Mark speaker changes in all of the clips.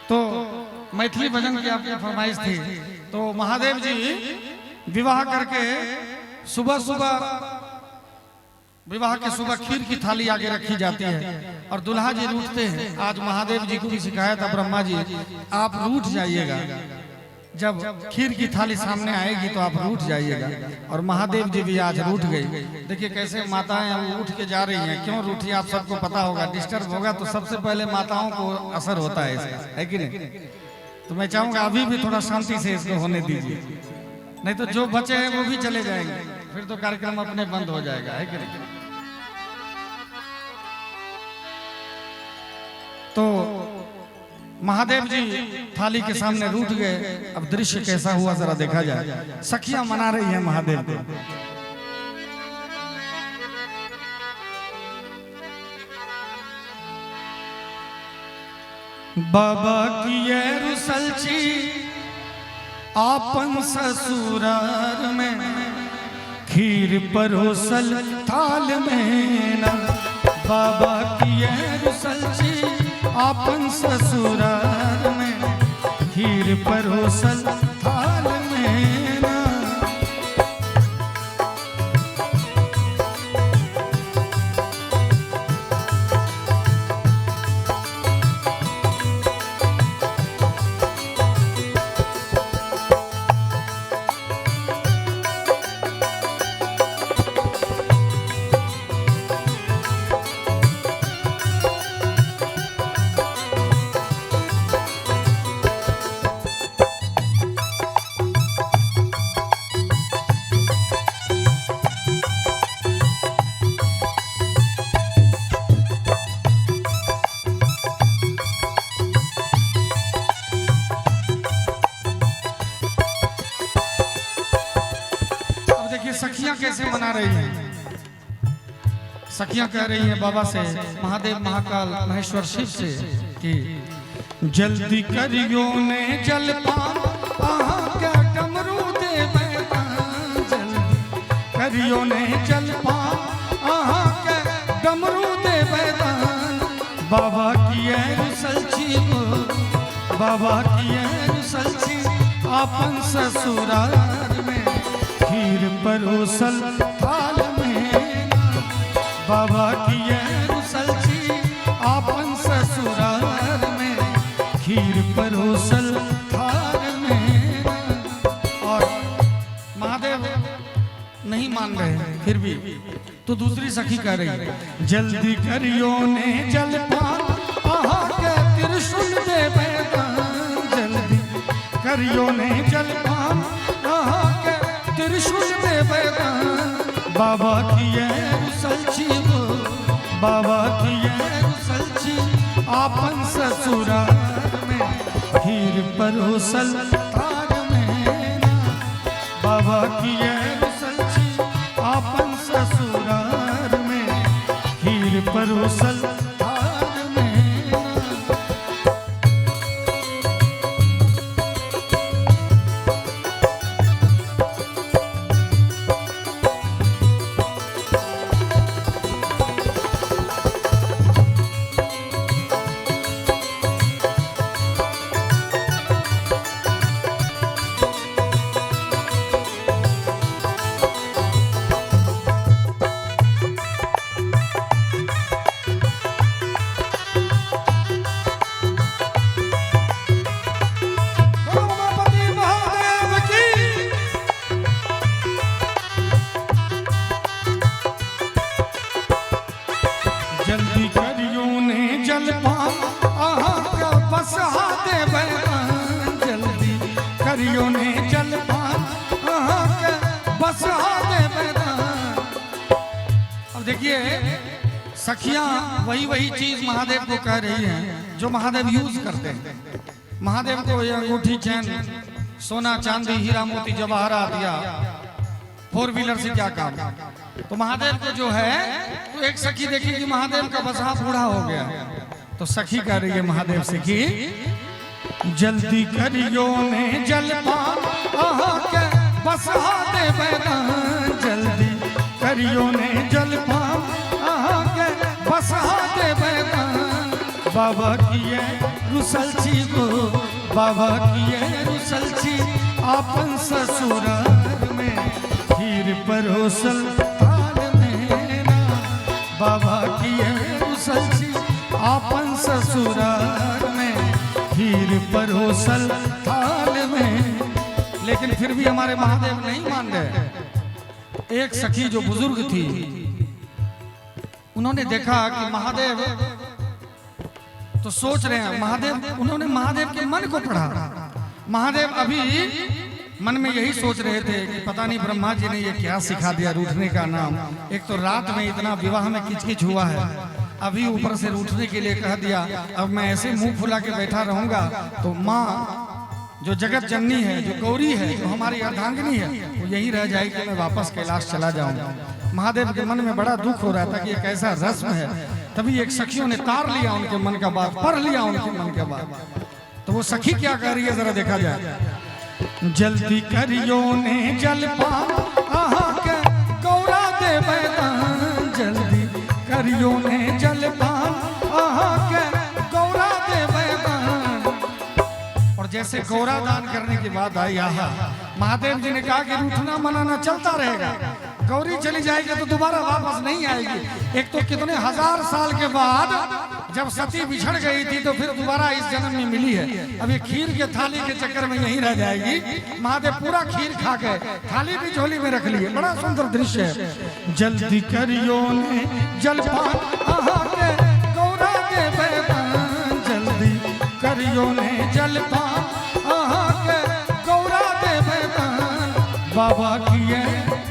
Speaker 1: तो मैथिली भजन की आपकी फरमाइश थी, तो महादेव जी विवाह करके सुबह सुबह विवाह के सुबह खीर की थाली आगे रखी जाती है और दुल्हा जी रूठते हैं। आज महादेव जी को भी शिकायत है, ब्रह्मा जी आप रूठ जाइएगा, जब खीर की थाली सामने आएगी तो आप रूठ जाइएगा। और महादेव जी भी आज रूठ गई। देखिए कैसे माताएं उठ के जा रही हैं, क्यों रूठी आप सबको पता होगा। डिस्टर्ब होगा तो सबसे पहले माताओं को असर होता है इसका, है कि नहीं। तो मैं चाहूंगा अभी भी थोड़ा शांति से इसको होने दीजिए, नहीं तो जो बचे हैं वो भी चले जाएंगे, फिर तो कार्यक्रम अपने बंद हो जाएगा, है कि नहीं। तो महादेव जी थाली के सामने रूठ गए। अब दृश्य कैसा हुआ जरा देखा जाए। सखियां मना रही हैं महादेव को। बाबा की ये रुसलची आपन ससुरार में, खीर परोसल थाल में ना। बाबा की ये रुसलची आपन ससुरार में, खीर परोसल थाल में ना। सखियां कैसे मना रही हैं। सखियां कह रही हैं बाबा से, महादेव महाकाल महेश्वर शिव से कि जल्दी करियो ने जलपान, क्या डमरू दे बैठान। जल्दी करियो ने जलपान, क्या डमरू दे बैठान। बाबा की है रुसलची, बाबा की है रुसलची आपन ससुराल में, खीर परोसल थाल में। बाबा की ये रुसलची आपन ससुराल में, खीर परोसल थाल में। और महादेव नहीं मान रहे हैं फिर भी, तो दूसरी सखी कह रही है जल्दी करियो ने जलपान, के त्रिशूल दे बैठान। जल्दी करियो ने जलपान, के त्रिशूल दे बैठान। बाबा की ये रुसलची, बाबा की ये रुसलची आपन ससुराल में, खीर परोसल थाल में ना। बाबा की ये रुसलची आपन ससुराल में, खीर परोसल थाल में ना। जल्दी करियो ने जलपान, क्या बस हाथे बैठान। जल्दी करियो ने जलपान, क्या बस हाथे बैठान। अब देखिए सखियां वही चीज महादेव को कह रही हैं जो महादेव यूज करते हैं। महादेव को ये अंगूठी चैन सोना चांदी हीरा मोती जवाहरात या 4 व्हीलर से क्या काम। तो महादेव को जो है तो एक सखी देखी कि महादेव का बसहा बूढ़ा हो गया, तो सखी कह रही है महादेव से कि जल्दी करियो ने जलपान, के बसहा दे बैठान। जल्दी करियो ने जलपान, के बसहा दे बैठान। बाबा किए रुसल छी गो बाबा किए रुसल छी आपन ससुराल में खीर परोसल थाल में ना बाबा किए रुसल छी आपन ससुराल में खीर परोसल थाल में। लेकिन फिर भी हमारे महादेव नहीं मान रहे। एक सखी जो बुजुर्ग थी, उन्होंने देखा कि महादेव तो सोच रहे हैं महादेव, उन्होंने महादेव के मन को पढ़ा। महादेव अभी मन में यही सोच रहे थे कि पता नहीं ब्रह्मा जी ने ये क्या सिखा दिया रूठने का नाम। एक तो रात में इतना विवाह में किचकिच हुआ है, अभी ऊपर से रूठने के लिए कह दिया। अब मैं ऐसे मुंह फुला के बैठा रहूंगा तो माँ जो जगत जननी है, जो गौरी है, जो हमारी अर्धांगिनी है, वो यही रह जाएगी कि मैं वापस कैलाश चला जाऊंगा। महादेव के मन में बड़ा दुख हो रहा था कि ये कैसा रस्म है। तभी एक सखियों ने तार लिया उनके मन का बात, पढ़ लिया उनके मन का बात। तो वो सखी क्या कह रही है जरा देखा जाए। जल्दी करियो ने जलपान आहा के गौरा दे बैदान, जल्दी करियो ने जलपान आहा के गौरा दे बैदान। और जैसे गौरा दान करने की बात आई, आहा महादेव जी ने कहा कि रूठना मनाना चलता रहेगा, गौरी चली जाएगी तो दोबारा वापस नहीं आएगी। एक तो कितने हजार साल के बाद जब सती बिछड़ गई थी तो फिर दोबारा इस जन्म में मिली है। अब ये खीर के थाली के चक्कर में यहीं रह जाएगी। महादेव पूरा खीर खा के थाली भी झोली में रख लिए। बड़ा सुंदर दृश्य है। जल्दी करियो ने जलपान आहा के गौरा दे बैदान, जल्दी करियो ने जलपान आहा के गौरा दे बैदान। बाबा किए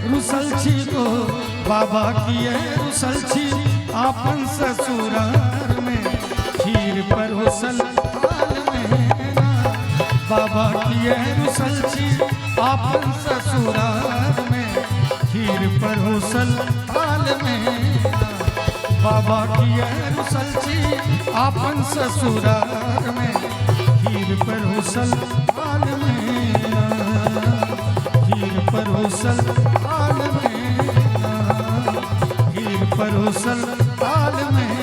Speaker 1: रुसल छी गो बाबा किए रुसल छी आपन ससुराल में खीर परोसल थाल में ना। बाबा किए रुसल छी आपन ससुराल में खीर परोसल थाल में ना। बाबा किए रुसल छी आपन ससुराल में खीर परोसल थाल में ना। खीर परोसल थाल में ना, खीर परोसल थाल में।